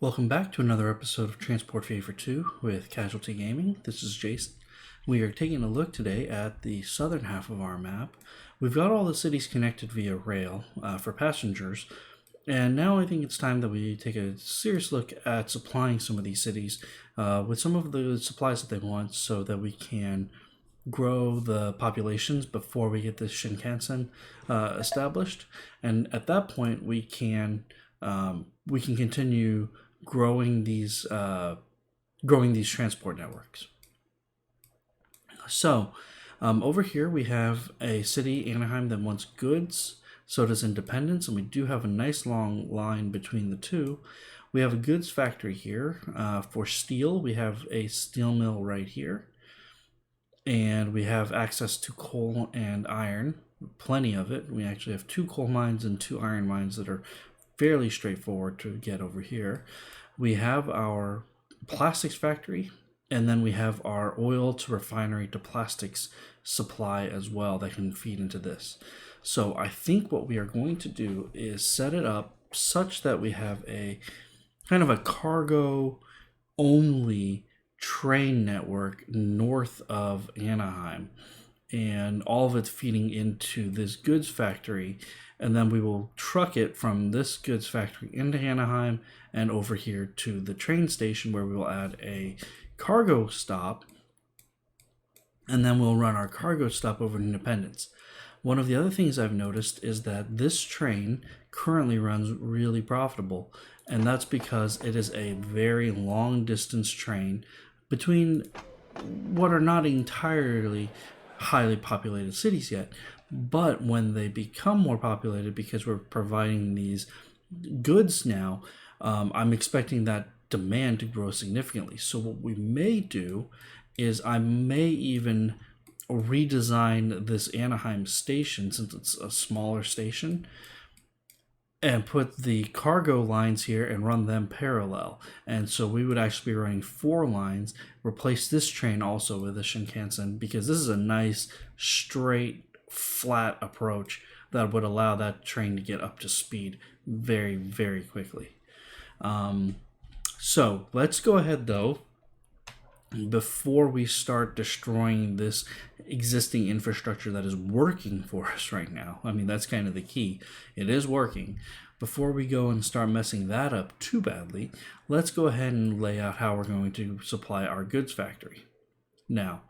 Welcome back to another episode of Transport Favor 2 with CasualT Gaming. This is Jason. We are taking a look today at the southern half of our map. We've got all the cities connected via rail for passengers, and now I think it's time that we take a serious look at supplying some of these cities with some of the supplies that they want so that we can grow the populations before we get the Shinkansen established. And at that point, we can continue growing these transport networks. So over here we have a city, Anaheim, that wants goods. So does Independence, and we do have a nice long line between the two. We have a goods factory here for steel. We have a steel mill right here, and we have access to coal and iron, plenty of it. We actually have 2 coal mines and 2 iron mines that are fairly straightforward to get over here. We have our plastics factory, and then we have our oil to refinery to plastics supply as well that can feed into this. So I think what we are going to do is set it up such that we have a kind of a cargo only train network north of Anaheim, and all of it's feeding into this goods factory, and then we will truck it from this goods factory into Anaheim and over here to the train station, where we will add a cargo stop, and then we'll run our cargo stop over to Independence. One of the other things I've noticed is that this train currently runs really profitable, and that's because it is a very long distance train between what are not entirely highly populated cities yet, but when they become more populated, because we're providing these goods now, I'm expecting that demand to grow significantly. So what we may do is I may even redesign this Anaheim station, since it's a smaller station, and put the cargo lines here and run them parallel. And so we would actually be running 4 lines, replace this train also with a Shinkansen, because this is a nice straight flat approach that would allow that train to get up to speed very, very quickly. So let's go ahead though, before we start destroying this existing infrastructure that is working for us right now. I mean, that's kind of the key. It is working. Before we go and start messing that up too badly, let's go ahead and lay out how we're going to supply our goods factory. Now,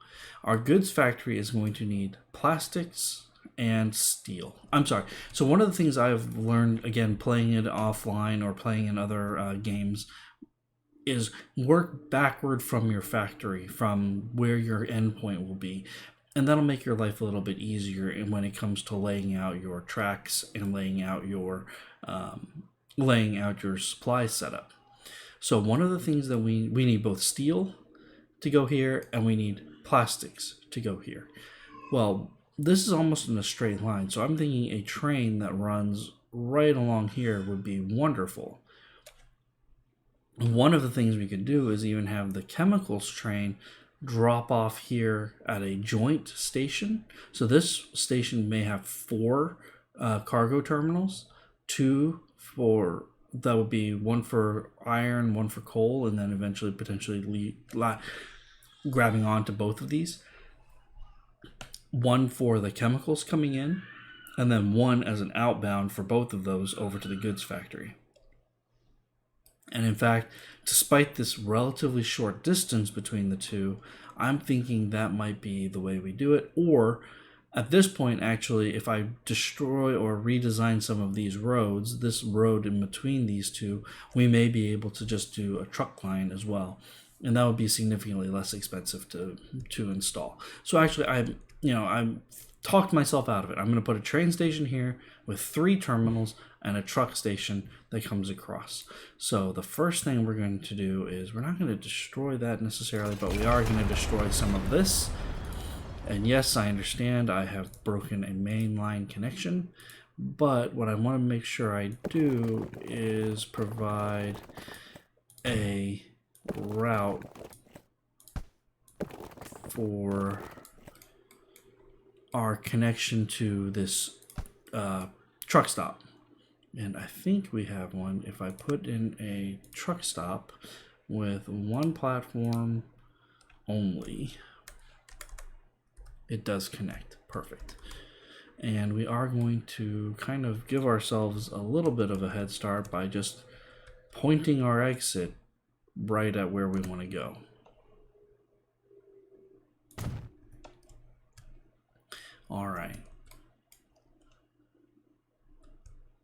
our goods factory is going to need plastics and steel. I'm sorry. So one of the things I've learned, again, playing it offline or playing in other games, is work backward from your factory, from where your endpoint will be, and that'll make your life a little bit easier when it comes to laying out your tracks and laying out your supply setup. So one of the things that we need both steel to go here, and we need plastics to go here. Well, this is almost in a straight line, so I'm thinking a train that runs right along here would be wonderful. One of the things we could do is even have the chemicals train drop off here at a joint station. So this station may have 4 cargo terminals, 2 for, that would be 1 for iron, 1 for coal, and then eventually potentially grabbing onto both of these. 1 for the chemicals coming in, and then 1 as an outbound for both of those over to the goods factory. And in fact, despite this relatively short distance between the two, I'm thinking that might be the way we do it. Or at this point, actually, if I destroy or redesign some of these roads, this road in between these two, we may be able to just do a truck line as well. And that would be significantly less expensive to install. So actually, I'm talked myself out of it. I'm going to put a train station here with 3 terminals and a truck station that comes across. So the first thing we're going to do is, we're not going to destroy that necessarily, but we are going to destroy some of this. And yes, I understand I have broken a main line connection, but what I want to make sure I do is provide a route for our connection to this truck stop. And I think we have one. If I put in a truck stop with one platform only, it does connect. Perfect. And we are going to kind of give ourselves a little bit of a head start by just pointing our exit right at where we want to go. All right.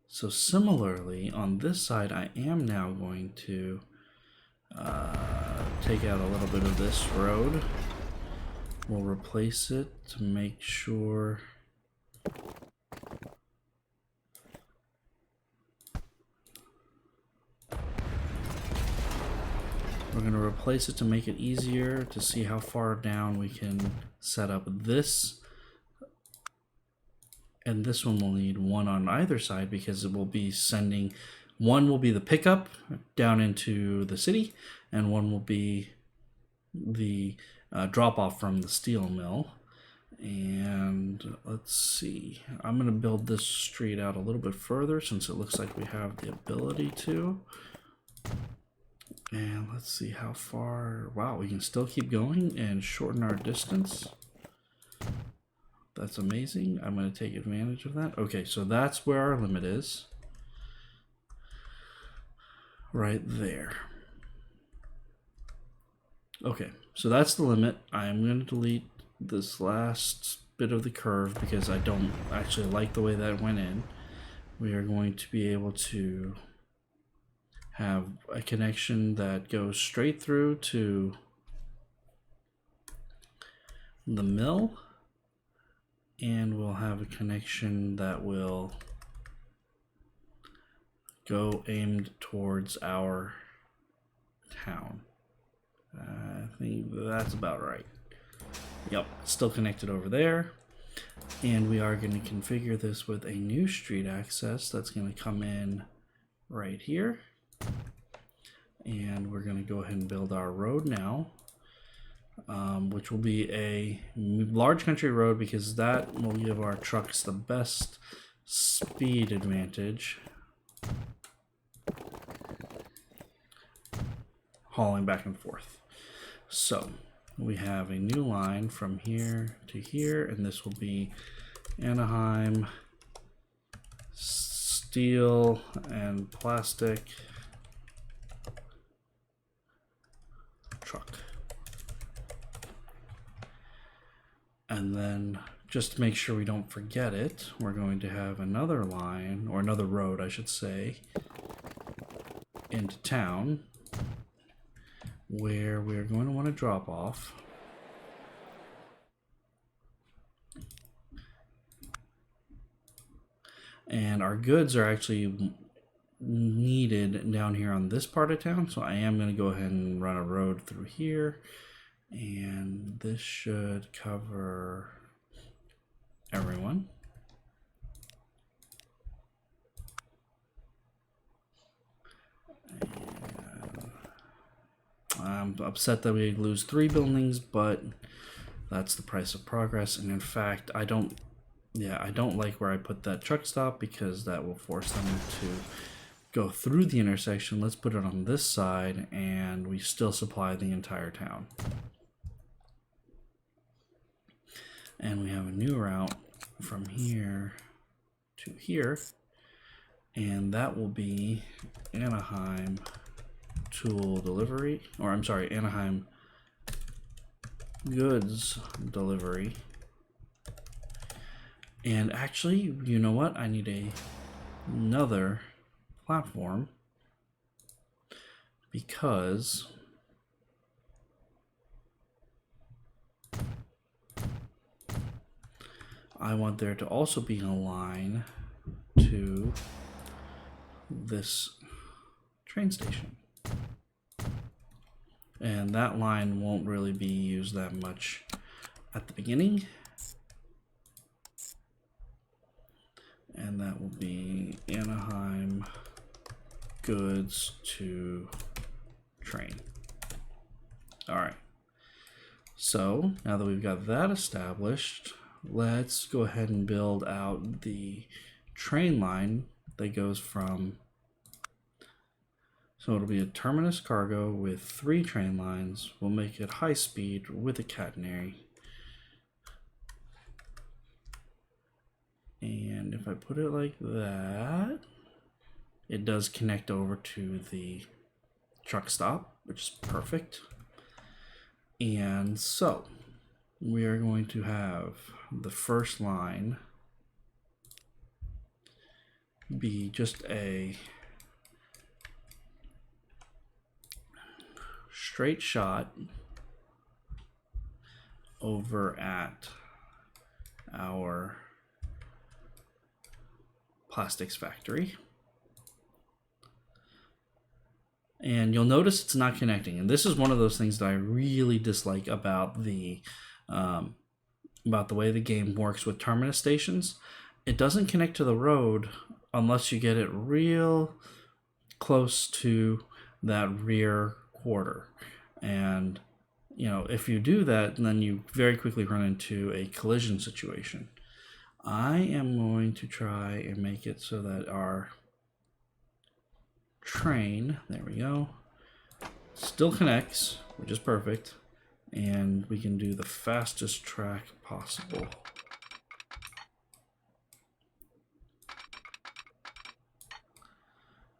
So similarly, on this side, I am now going to take out a little bit of this road. We'll replace it to make sure we're going to replace it to make it easier to see how far down we can set up this. And this one will need one on either side because it will be sending, one will be the pickup down into the city, and one will be the drop off from the steel mill. And let's see, I'm going to build this street out a little bit further since it looks like we have the ability to. And let's see how far, wow, we can still keep going and shorten our distance. That's amazing. I'm going to take advantage of that. Okay, so that's where our limit is. Right there. Okay, so that's the limit. I am going to delete this last bit of the curve because I don't actually like the way that went in. We are going to be able to have a connection that goes straight through to the mill. And we'll have a connection that will go aimed towards our town. I think that's about right. Yep, still connected over there. And we are going to configure this with a new street access that's going to come in right here. And we're going to go ahead and build our road now. Which will be a large country road because that will give our trucks the best speed advantage hauling back and forth. So we have a new line from here to here, and this will be Anaheim steel and plastic truck. And then just to make sure we don't forget it, we're going to have another line, or another road, I should say, into town where we're going to want to drop off. And our goods are actually needed down here on this part of town, so I am going to go ahead and run a road through here. And this should cover everyone. I'm upset that we lose 3 buildings, but that's the price of progress. And in fact, I don't like where I put that truck stop because that will force them to go through the intersection. Let's put it on this side and we still supply the entire town. And we have a new route from here to here, and that will be Anaheim tool delivery, or I'm sorry, Anaheim goods delivery. And actually, you know what? I need another platform because I want there to also be a line to this train station. And that line won't really be used that much at the beginning. And that will be Anaheim goods to train. All right. So now that we've got that established, let's go ahead and build out the train line that goes from, so it'll be a terminus cargo with 3 train lines. We'll make it high speed with a catenary. And if I put it like that, it does connect over to the truck stop, which is perfect. And so we are going to have the first line be just a straight shot over at our plastics factory. And you'll notice it's not connecting. And this is one of those things that I really dislike about the way the game works with terminus stations. It doesn't connect to the road unless you get it real close to that rear quarter. And you know, if you do that, then you very quickly run into a collision situation. I am going to try and make it so that our train, there we go, still connects, which is perfect, and we can do the fastest track possible.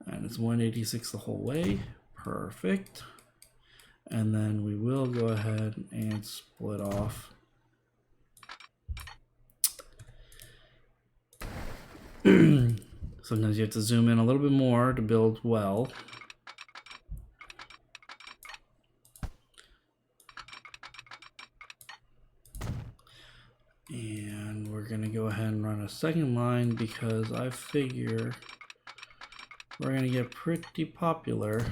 And it's 186 the whole way, perfect. And then we will go ahead and split off. Sometimes you have to zoom in a little bit more to build well. And we're going to go ahead and run a second line because I figure we're going to get pretty popular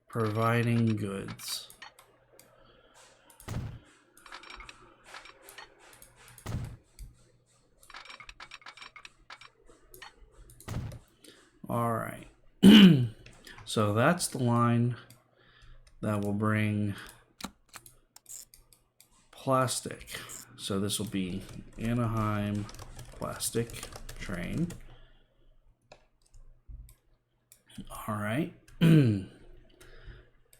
providing goods. All right. So that's the line that will bring plastic. So this will be Anaheim plastic train. All right.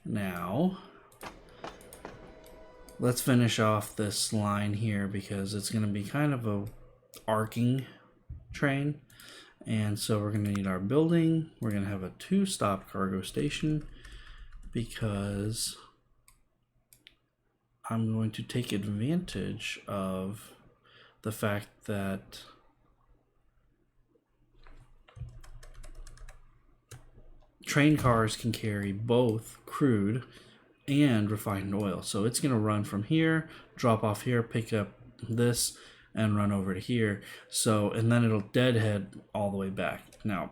Now, let's finish off this line here because it's going to be kind of a arcing train. And so we're going to need our building. We're going to have a 2-stop cargo station because I'm going to take advantage of the fact that train cars can carry both crude and refined oil. So it's going to run from here, drop off here, pick up this, and run over to here. So, and then it'll deadhead all the way back. Now,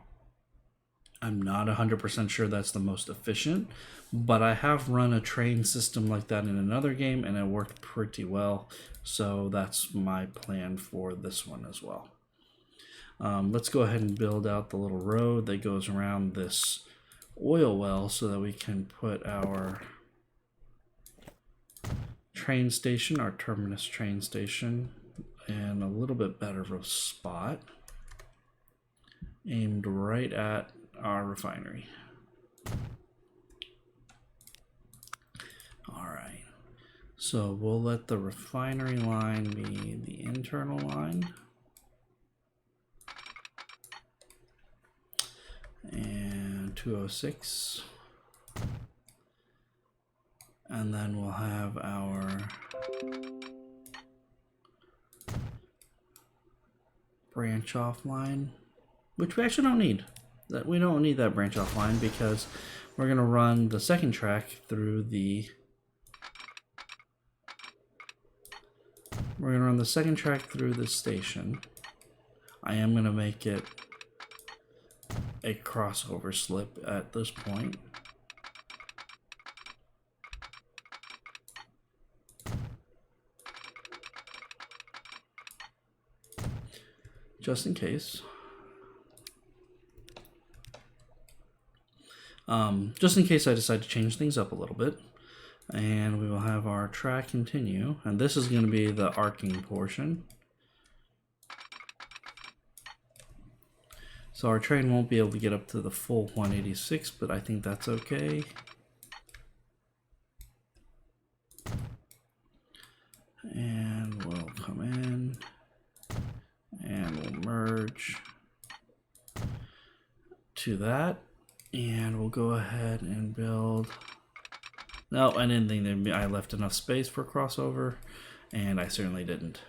I'm not 100% sure that's the most efficient, but I have run a train system like that in another game and it worked pretty well. So that's my plan for this one as well. Let's go ahead and build out the little road that goes around this oil well so that we can put our train station, our terminus train station, in a little bit better of a spot, aimed right at our refinery. All right, so we'll let the refinery line be the internal line, and 206, and then we'll have our branch off line, which we actually don't need. We don't need that branch off line because we're going to run the second track through the station. I am going to make it a crossover slip at this point. Just in case. Just in case I decide to change things up a little bit. And we will have our track continue. And this is going to be the arcing portion. So our train won't be able to get up to the full 186, but I think that's okay. And we'll come in and we'll merge to that. And we'll go ahead and build. No, I didn't think I left enough space for crossover, and I certainly didn't.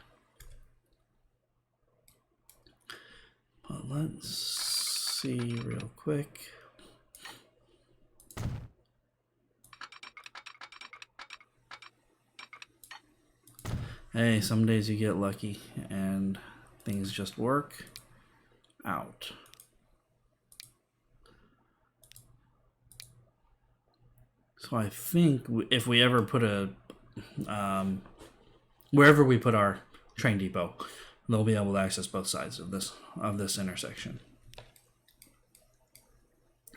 But let's see real quick. Hey, some days you get lucky and things just work out. So I think if we ever put a, wherever we put our train depot, they'll be able to access both sides of this intersection.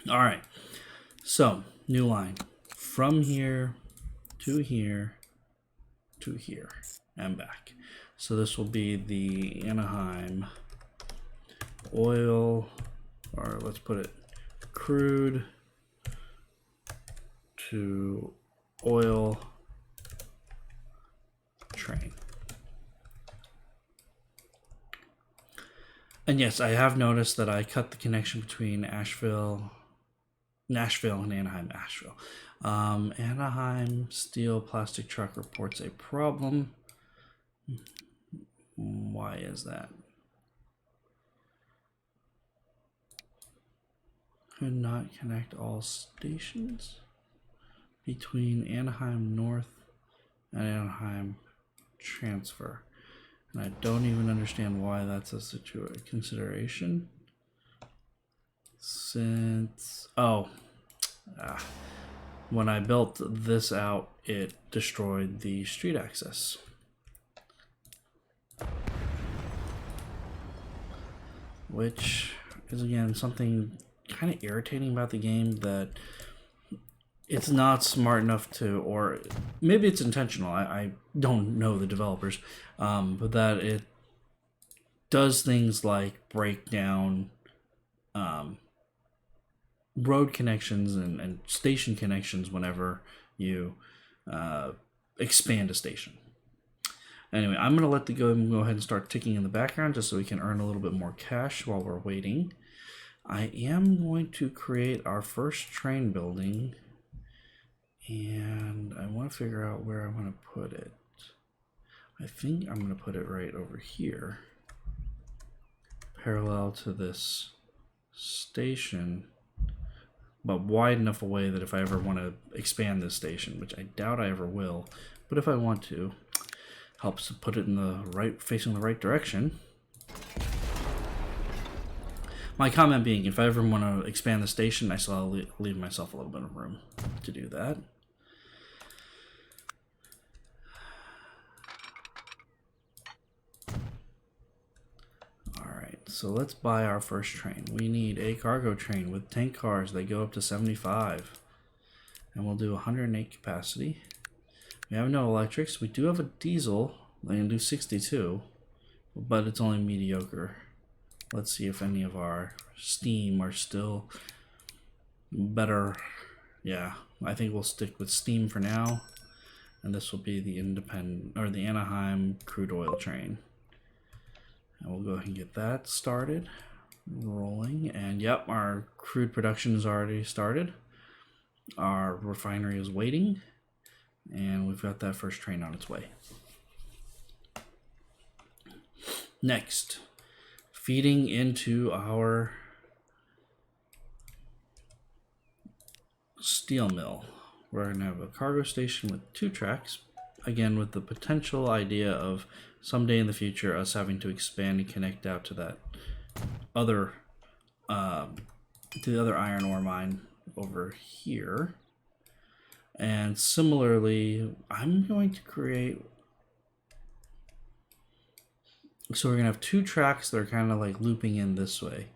All right, so new line from here to here to here and back. So this will be the Anaheim oil, or let's put it crude to oil train. And yes, I have noticed that I cut the connection between Nashville and Anaheim, Asheville. Anaheim steel plastic truck reports a problem. Why is that? Could not connect all stations between Anaheim North and Anaheim transfer. And I don't even understand why that's a consideration. Since, when I built this out, it destroyed the street access. Which is, again, something kind of irritating about the game, that it's not smart enough to, or maybe it's intentional, I don't know the developers, but that it does things like break down road connections and station connections whenever you expand a station. Anyway, I'm going to let the go ahead and start ticking in the background just so we can earn a little bit more cash while we're waiting. I am going to create our first train building, and I want to figure out where I want to put it. I think I'm going to put it right over here, parallel to this station, but wide enough away that if I ever want to expand this station, which I doubt I ever will, but if I want to, helps to put it in the right, facing the right direction. My comment being, if I ever want to expand the station, I still leave myself a little bit of room to do that. Alright, so let's buy our first train. We need a cargo train with tank cars. They go up to 75. And we'll do 108 capacity. We have no electrics. We do have a diesel. They can do 62, but it's only mediocre. Let's see if any of our steam are still better. Yeah, I think we'll stick with steam for now. And this will be the the Anaheim crude oil train. And we'll go ahead and get that started, rolling. And yep, our crude production is already started. Our refinery is waiting, and we've got that first train on its way. Next, feeding into our steel mill, we're going to have a cargo station with 2 tracks, again with the potential idea of someday in the future us having to expand and connect out to that other to the other iron ore mine over here. And similarly, I'm going to create, so we're gonna have 2 tracks that are kind of like looping in this way.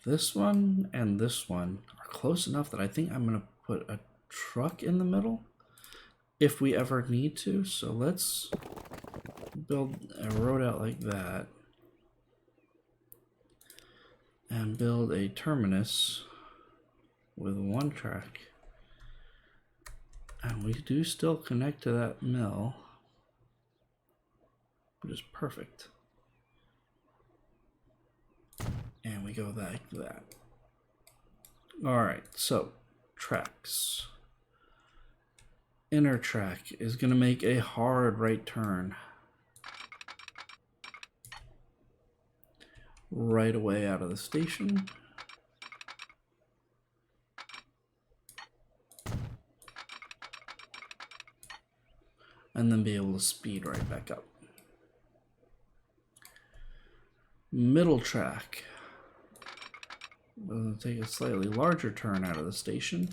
This one and this one are close enough that I think I'm gonna put a truck in the middle if we ever need to. So let's build a road out like that. and build a terminus with one track. And we do still connect to that mill, which is perfect. And we go like that. All right, so tracks. Inner track is going to make a hard right turn right away out of the station. And then be able to speed right back up. Middle track. We're going to take a slightly larger turn out of the station.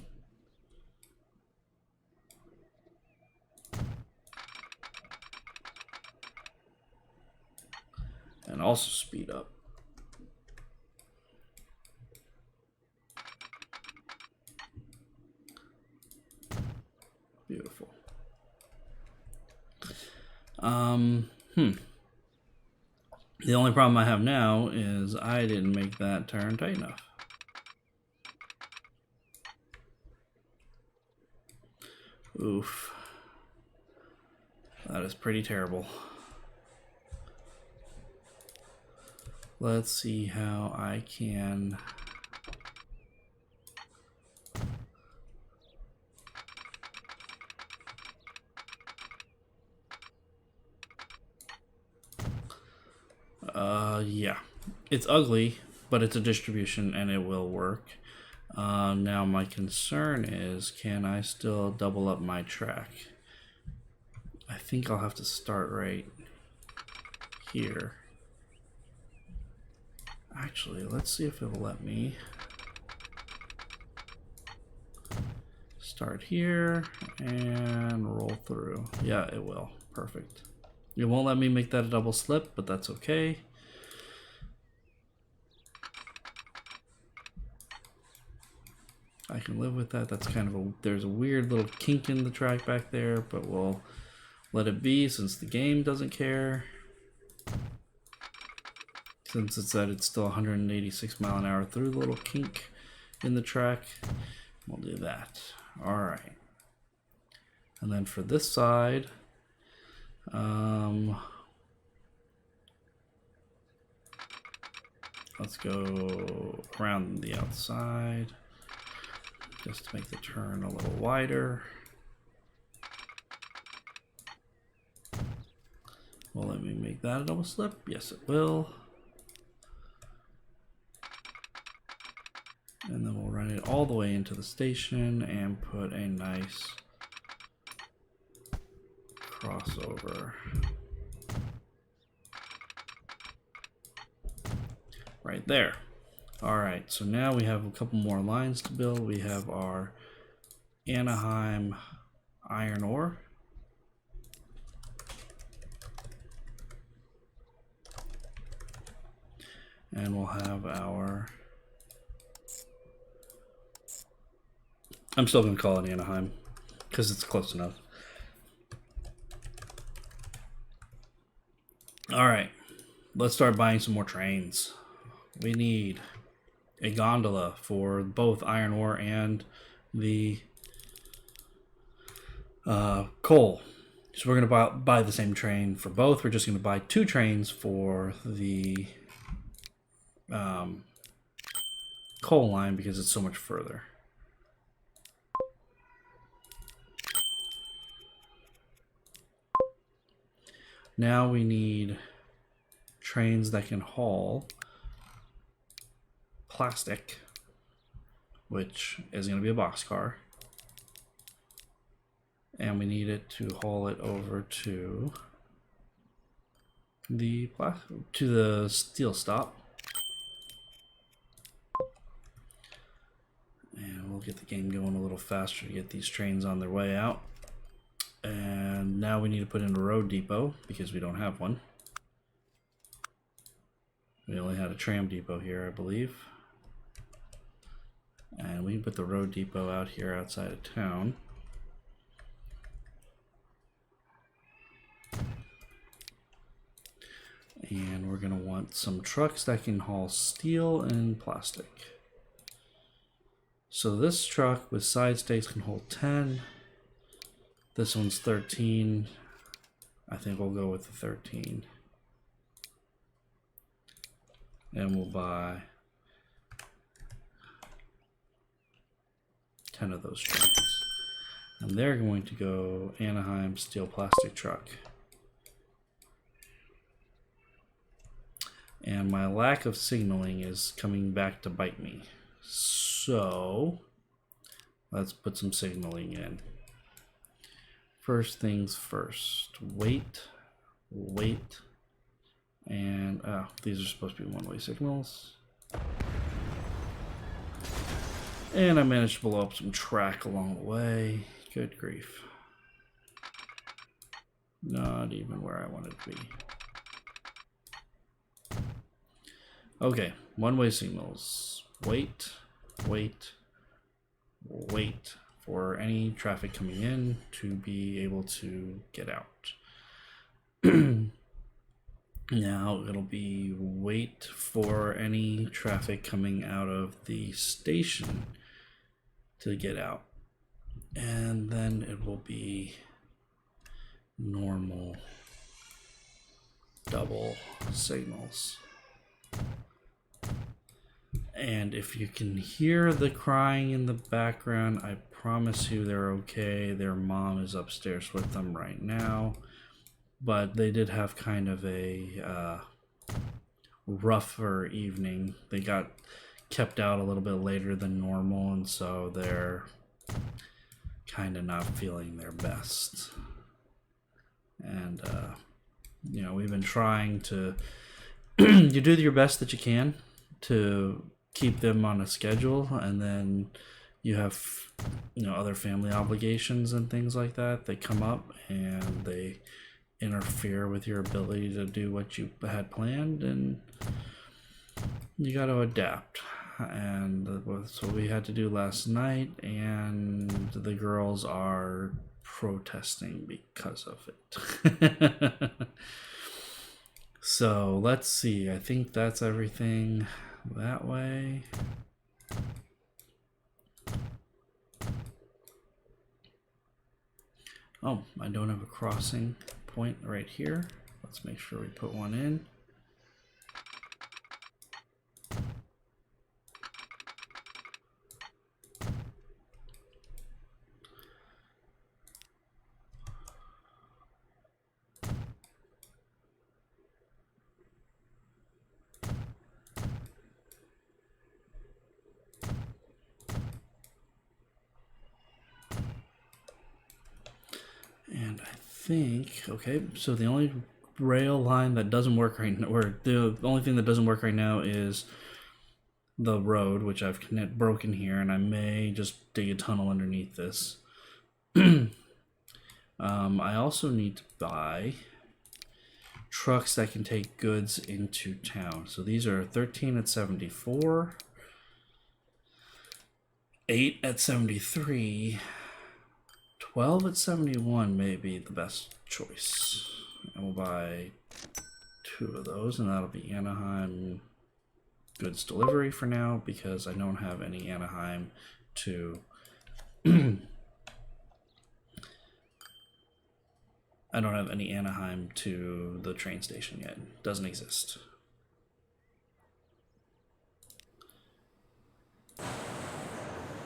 And also speed up. Beautiful. The only problem I have now is I didn't make that turn tight enough. Oof. That is pretty terrible. Let's see how I can yeah, it's ugly, but it's a distribution and it will work. Now my concern is, can I still double up my track? I think I'll have to start right here. Actually, let's see if it'll let me start here and roll through. Yeah, it will. Perfect. It won't let me make that a double slip, but that's okay. I can live with that. That's kind of a, there's a weird little kink in the track back there, but we'll let it be since the game doesn't care. Since it said it's still 186 mile an hour through the little kink in the track, we'll do that. All right. And then for this side, let's go around the outside just to make the turn a little wider. Will let me make that a double slip? Yes, it will. And then we'll run it all the way into the station and put a nice crossover right there. All right, so now we have a couple more lines to build. We have our Anaheim iron ore. And we'll have our, I'm still going to call it Anaheim because it's close enough. All right, let's start buying some more trains. We need a gondola for both iron ore and the coal. So we're going to buy the same train for both. We're just going to buy two trains for the coal line because it's so much further. Now we need trains that can haul plastic, which is going to be a boxcar, and we need it to haul it over to the steel stop, and we'll get the game going a little faster to get these trains on their way out. And now we need to put in a road depot because we don't have one. We only had a tram depot here, I believe. And we can put the road depot out here outside of town. And And we're going to want some trucks that can haul steel and plastic. So this truck with side stakes can hold 10. This one's 13. I think we'll go with the 13. And we'll buy 10 of those trucks. And they're going to go Anaheim steel plastic truck. And my lack of signaling is coming back to bite me. So let's put some signaling in. First things first. Wait. And these are supposed to be one-way signals. And I managed to blow up some track along the way. Good grief. Not even where I wanted to be. Okay, one-way signals. Wait for any traffic coming in to be able to get out. Now it'll be wait for any traffic coming out of the station to get out. And then it will be normal double signals. And if you can hear the crying in the background, I promise you they're okay. Their mom is upstairs with them right now. But they did have kind of a rougher evening. They got kept out a little bit later than normal, and so they're kind of not feeling their best. And, you know, we've been trying to... you do your best that you can to keep them on a schedule, and then you have, you know, other family obligations and things like that. They come up and they interfere with your ability to do what you had planned, and you got to adapt. And so we had to do last night, and the girls are protesting because of it. So let's see. I think that's everything that way. Oh, I don't have a crossing point right here. Let's make sure we put one in. And I think, okay, so the only rail line that doesn't work right now, or the only thing that doesn't work right now is the road, which I've broken here, and I may just dig a tunnel underneath this. I also need to buy trucks that can take goods into town. So these are 13 at 74, 8 at 73, 12 at 71 may be the best choice. And we'll buy 2 of those, and that'll be Anaheim Goods delivery for now, because I don't have any Anaheim to I don't have any Anaheim to the train station yet. Doesn't exist.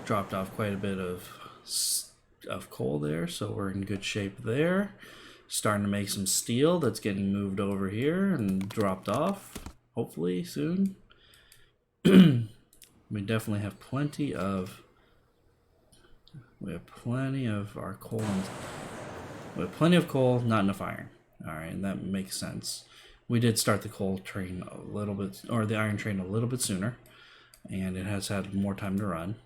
Dropped off quite a bit of coal there, so we're in good shape there. Starting to make some steel that's getting moved over here and dropped off, hopefully soon. We definitely have plenty of our coal. We have plenty of coal, not enough iron. All right, and that makes sense. We did start the coal train a little bit, or the iron train a little bit sooner, and it has had more time to run.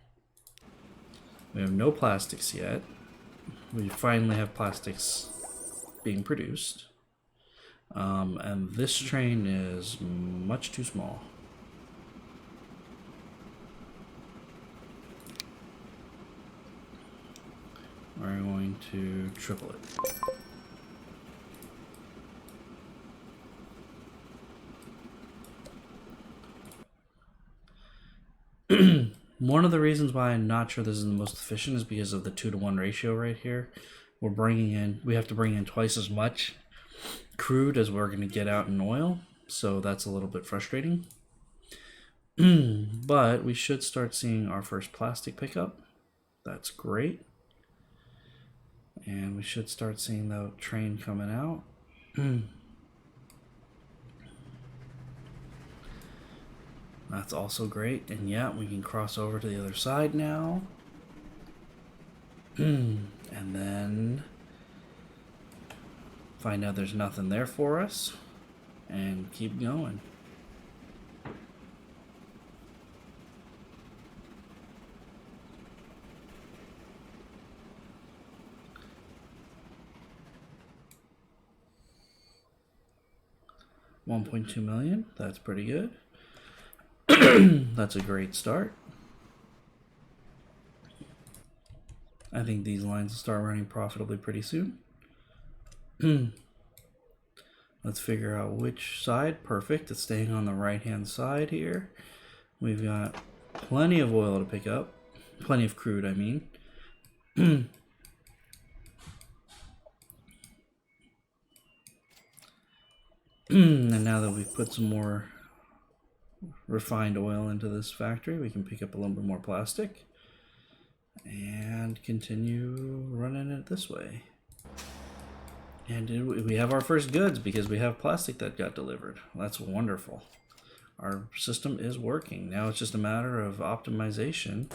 We have no plastics yet. We finally have plastics being produced. And this train is much too small. We're going to triple it. One of the reasons why I'm not sure this is the most efficient is because of the 2-to-1 ratio right here. We have to bring in twice as much crude as we're going to get out in oil, so that's a little bit frustrating. But we should start seeing our first plastic pickup. That's great. And we should start seeing the train coming out. That's also great. And yeah, we can cross over to the other side now. And then find out there's nothing there for us and keep going. $1.2 million. That's pretty good. That's a great start. I think these lines will start running profitably pretty soon. Let's figure out which side. Perfect. It's staying on the right-hand side here. We've got plenty of oil to pick up. Plenty of crude, I mean. And now that we've put some more refined oil into this factory, we can pick up a little bit more plastic and continue running it this way. And we have our first goods because we have plastic that got delivered. That's wonderful. Our system is working. Now it's just a matter of optimization,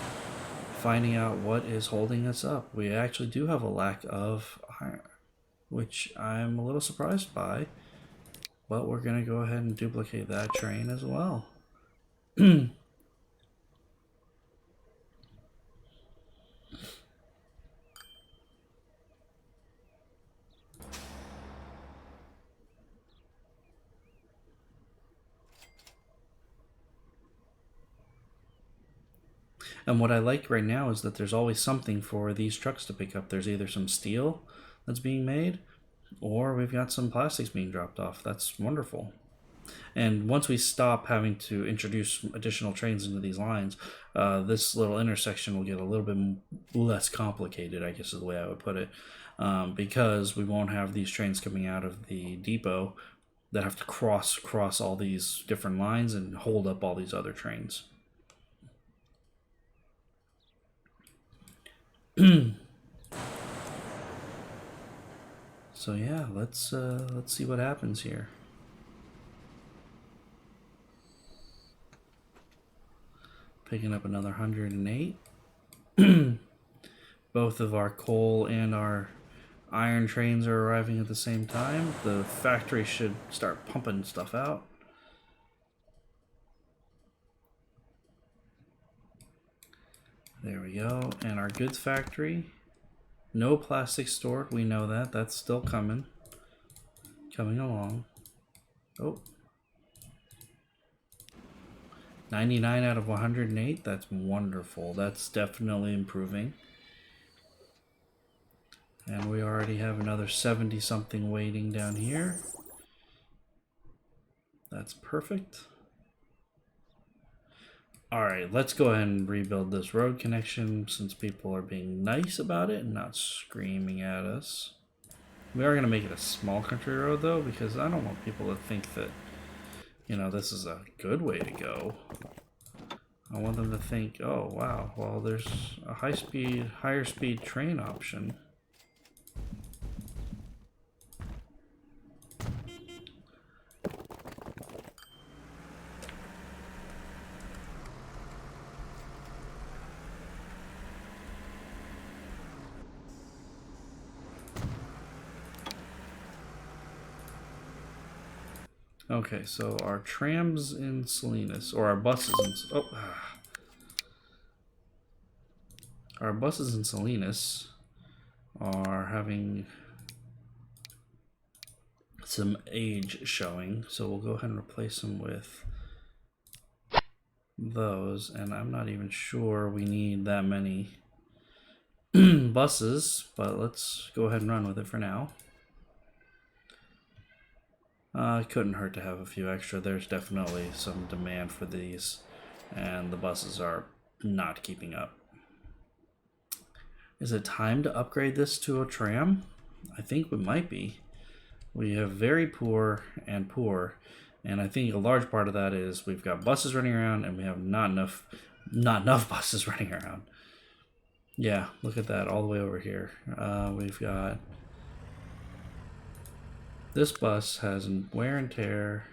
finding out what is holding us up. We actually do have a lack of iron, which I'm a little surprised by, but we're going to go ahead and duplicate that train as well. And what I like right now is that there's always something for these trucks to pick up. There's either some steel that's being made, or we've got some plastics being dropped off. That's wonderful. And once we stop having to introduce additional trains into these lines, this little intersection will get a little bit less complicated, I guess is the way I would put it, because we won't have these trains coming out of the depot that have to cross all these different lines and hold up all these other trains. So yeah, let's see what happens here. Picking up another 108. Both of our coal and our iron trains are arriving at the same time. The factory should start pumping stuff out. There we go. And our goods factory. No plastic stored. We know that. That's still coming. Coming along. Oh. 99 out of 108. That's wonderful. That's definitely improving. And we already have another 70 something waiting down here. That's perfect. Alright, let's go ahead and rebuild this road connection since people are being nice about it and not screaming at us. We are going to make it a small country road though, because I don't want people to think that, you know, this is a good way to go. I want them to think, oh wow, well there's a higher speed train option. Okay, so our trams in Salinas, or our buses in... Our buses in Salinas are having some age showing, so we'll go ahead and replace them with those, and I'm not even sure we need that many buses, but let's go ahead and run with it for now. It couldn't hurt to have a few extra. There's definitely some demand for these, and the buses are not keeping up. Is it time to upgrade this to a tram? I think we might be. We have very poor and poor, and I think a large part of that is we've got buses running around and we have not enough buses running around. Yeah, look at that all the way over here. We've got this bus has wear and tear,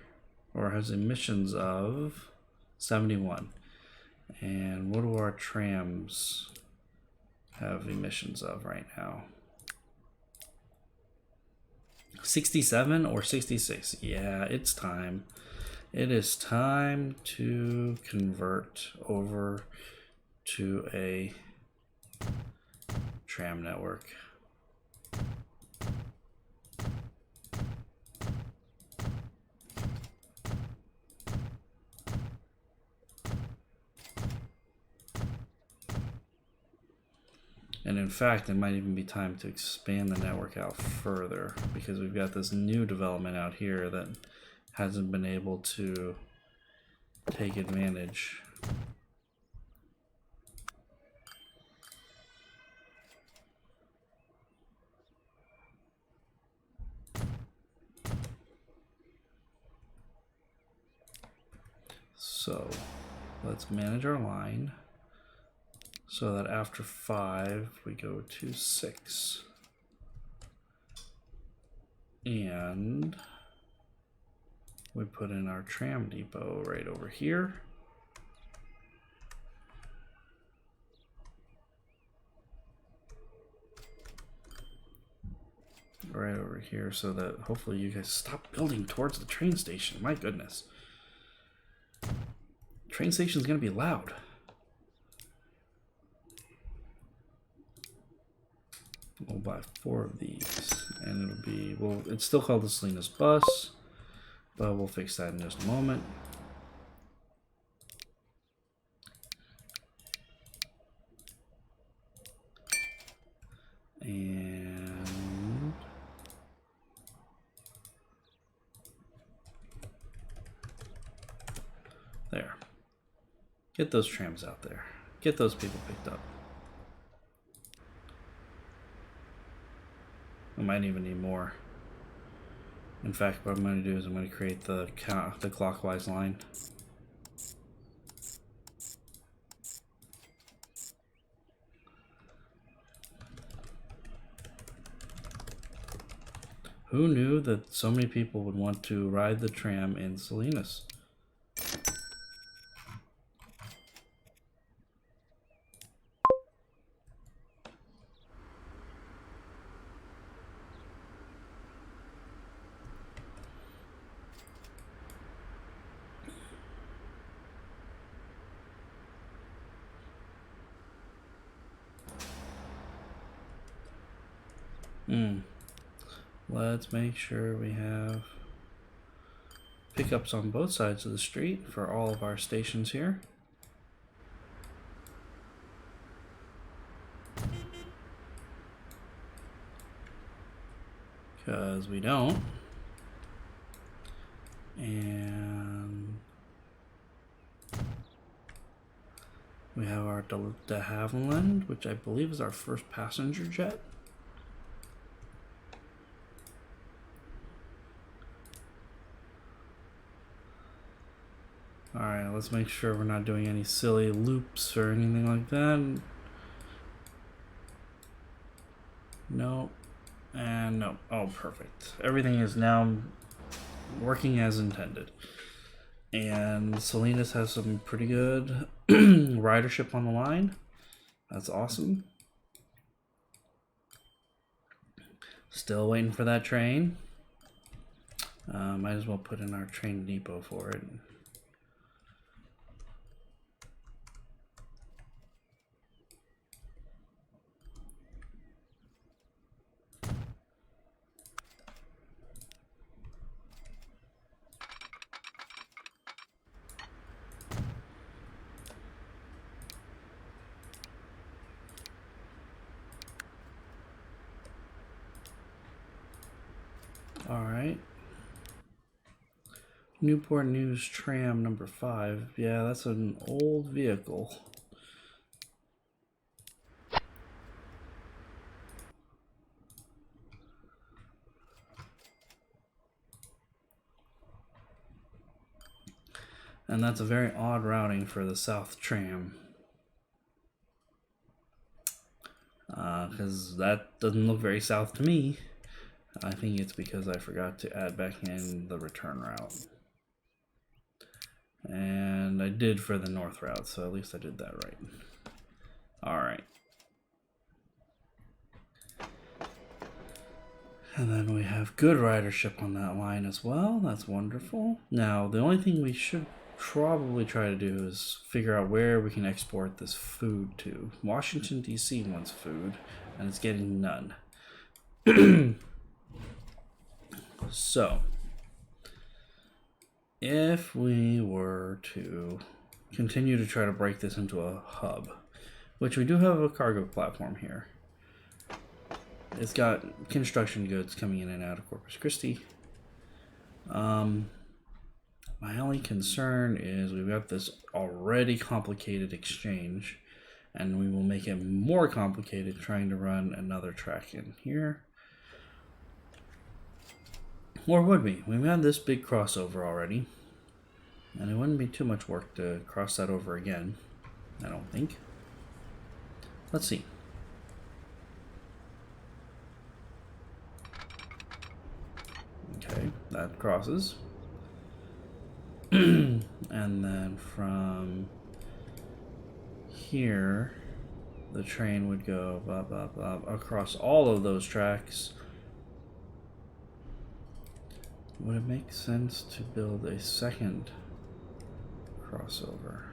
or has emissions of 71. And what do our trams have emissions of right now? 67 or 66? Yeah, it's time. It is time to convert over to a tram network. And in fact, it might even be time to expand the network out further, because we've got this new development out here that hasn't been able to take advantage. So let's manage our line so that after 5 we go to 6. And we put in our tram depot right over here. Right over here, so that hopefully you guys stop building towards the train station. My goodness. Train station is going to be loud. We'll buy 4 of these, and it'll be, well, it's still called the Salinas bus, but we'll fix that in just a moment. And there. Get those trams out there. Get those people picked up. I might even need more. In fact, what I'm going to do is I'm going to create the clockwise line. Who knew that so many people would want to ride the tram in Salinas? Let's make sure we have pickups on both sides of the street for all of our stations here. Because we don't. And we have our de Havilland, which I believe is our first passenger jet. Alright, let's make sure we're not doing any silly loops or anything like that. No. And no. Oh, perfect. Everything is now working as intended. And Salinas has some pretty good ridership on the line. That's awesome. Still waiting for that train. Might as well put in our train depot for it. All right. Newport News tram number 5. Yeah, that's an old vehicle. And that's a very odd routing for the South Tram. Because that doesn't look very south to me. I think it's because I forgot to add back in the return route. And I did for the north route, so at least I did that right. Alright. And then we have good ridership on that line as well. That's wonderful. Now, the only thing we should probably try to do is figure out where we can export this food to. Washington, D.C. wants food, and it's getting none. So, if we were to continue to try to break this into a hub, which we do have a cargo platform here. It's got construction goods coming in and out of Corpus Christi. My only concern is we've got this already complicated exchange, and we will make it more complicated trying to run another track in here. Or would we? We've had this big crossover already, and it wouldn't be too much work to cross that over again, I don't think. Let's see. Okay, that crosses. And then from here, the train would go blah, blah, blah, across all of those tracks. Would it make sense to build a second crossover?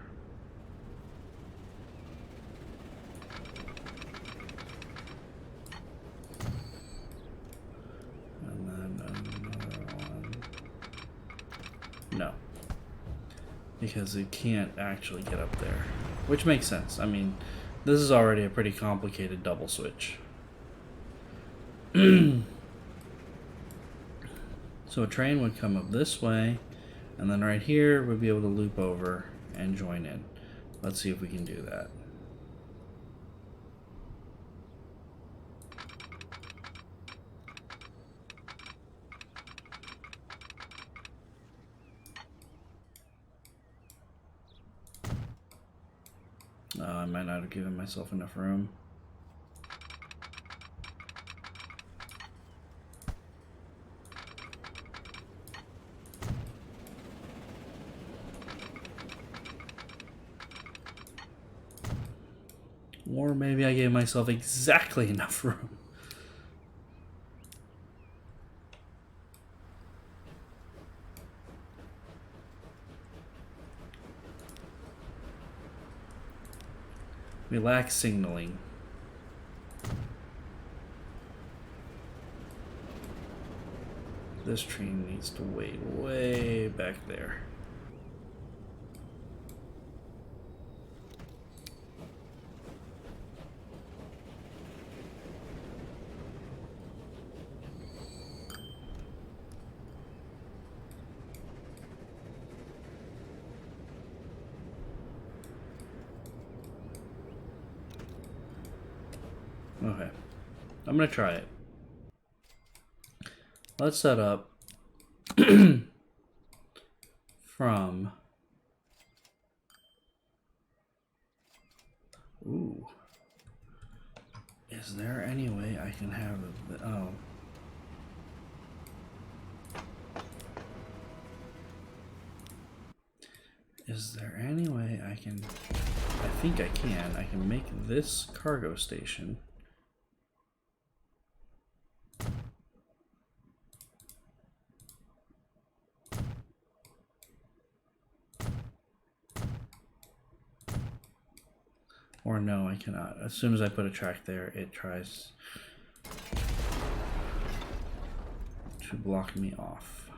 And then another one. No. Because it can't actually get up there. Which makes sense. I mean, this is already a pretty complicated double switch. So a train would come up this way, and then right here we'd be able to loop over and join in. Let's see if we can do that. I might not have given myself enough room. Or maybe I gave myself exactly enough room. We lack signaling. This train needs to wait way back there. Okay, I'm gonna try it. Let's set up from. Ooh. Is there any way I can have the, oh. Is there any way I can, I think I can make this cargo station. Or no, I cannot. As soon as I put a track there, it tries to block me off.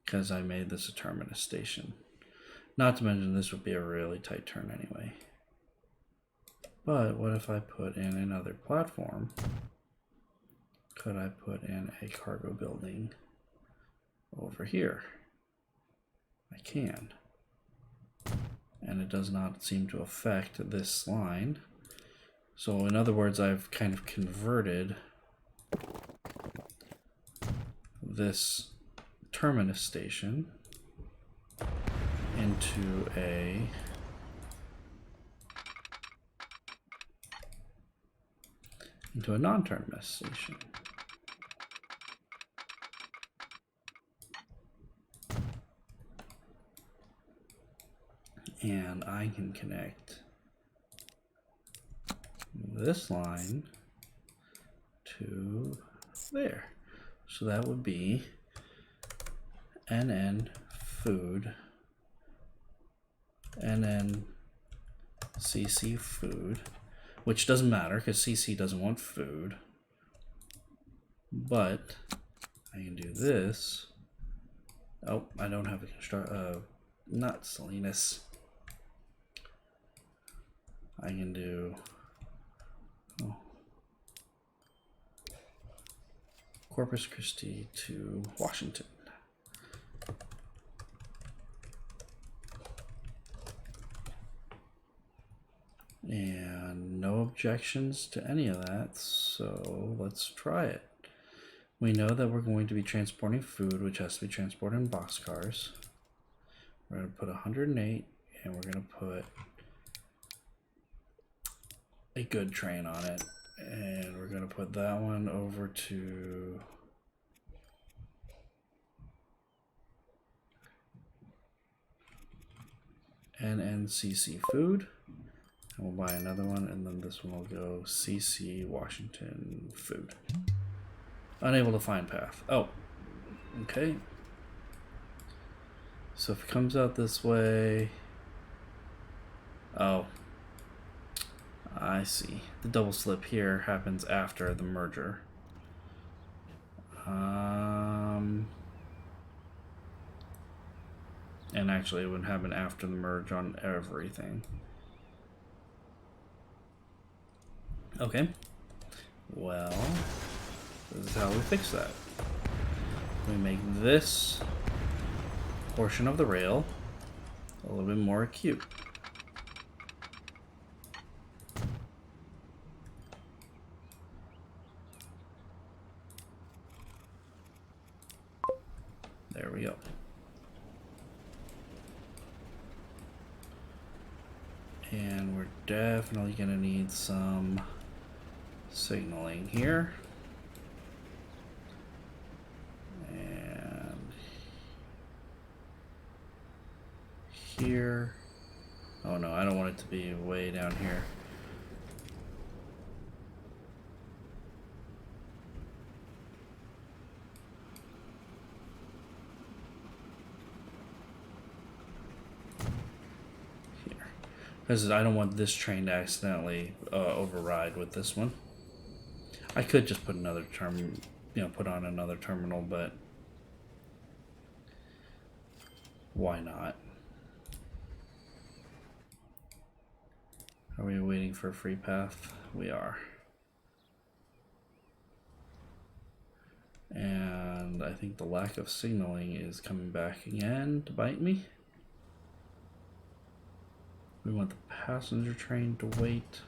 Because I made this a terminus station. Not to mention this would be a really tight turn anyway. But what if I put in another platform? Could I put in a cargo building over here? I can. And it does not seem to affect this line. So in other words, I've kind of converted this terminus station into a non-terminus station. And I can connect this line to there. So that would be NN food, NN CC food, which doesn't matter because CC doesn't want food. But I can do this. Oh, I don't have a construct. Not Salinas. I can do. Oh, Corpus Christi to Washington. And no objections to any of that, so let's try it. We know that we're going to be transporting food, which has to be transported in boxcars. We're going to put 108, and we're going to put a good train on it. And we're going to put that one over to NNCC food. And we'll buy another one, and then this one will go CC Washington food. Unable to find path. Oh, okay. So if it comes out this way, oh, I see. The double slip here happens after the merger. And actually it would happen after the merge on everything. Okay. Well, this is how we fix that. We make this portion of the rail a little bit more acute. There we go. And we're definitely going to need some signaling here. And here. Oh no, I don't want it to be way down here. Because I don't want this train to accidentally override with this one. I could just put another put on another terminal, but why not? Are we waiting for a free path? We are. And I think the lack of signaling is coming back again to bite me. We want the passenger train to wait.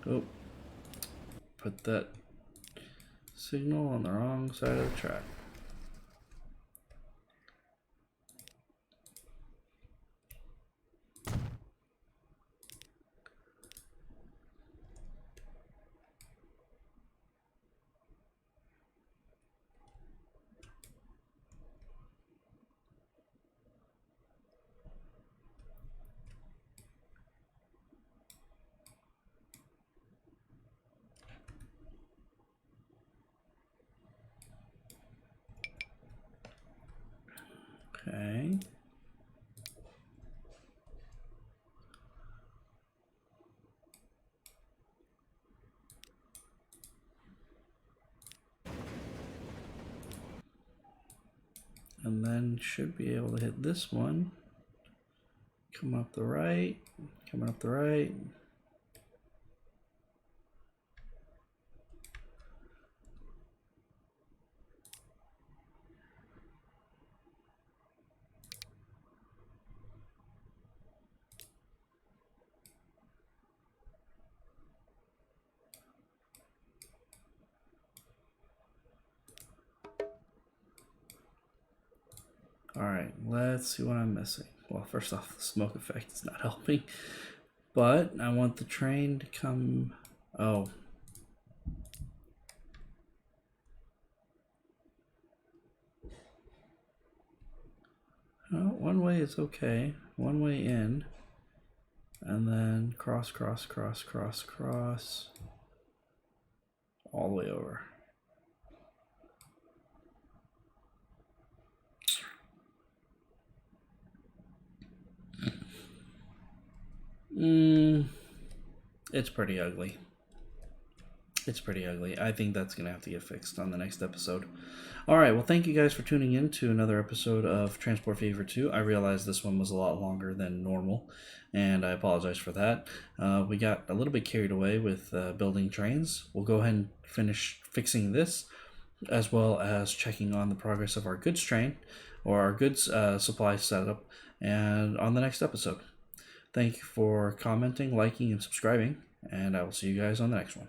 Oh, put that signal on the wrong side of the track. Okay. And then should be able to hit this one. Come up the right, coming up the right. Alright, let's see what I'm missing. Well, first off, the smoke effect is not helping. But I want the train to come... Oh. Oh, one way is okay. One way in. And then cross, cross, cross, cross, cross. All the way over. It's pretty ugly. It's pretty ugly. I think that's going to have to get fixed on the next episode. Alright, well, thank you guys for tuning in to another episode of Transport Fever 2. I realized this one was a lot longer than normal, and I apologize for that. We got a little bit carried away with building trains. We'll go ahead and finish fixing this, as well as checking on the progress of our goods train, or our goods supply setup, and on the next episode. Thank you for commenting, liking, and subscribing, and I will see you guys on the next one.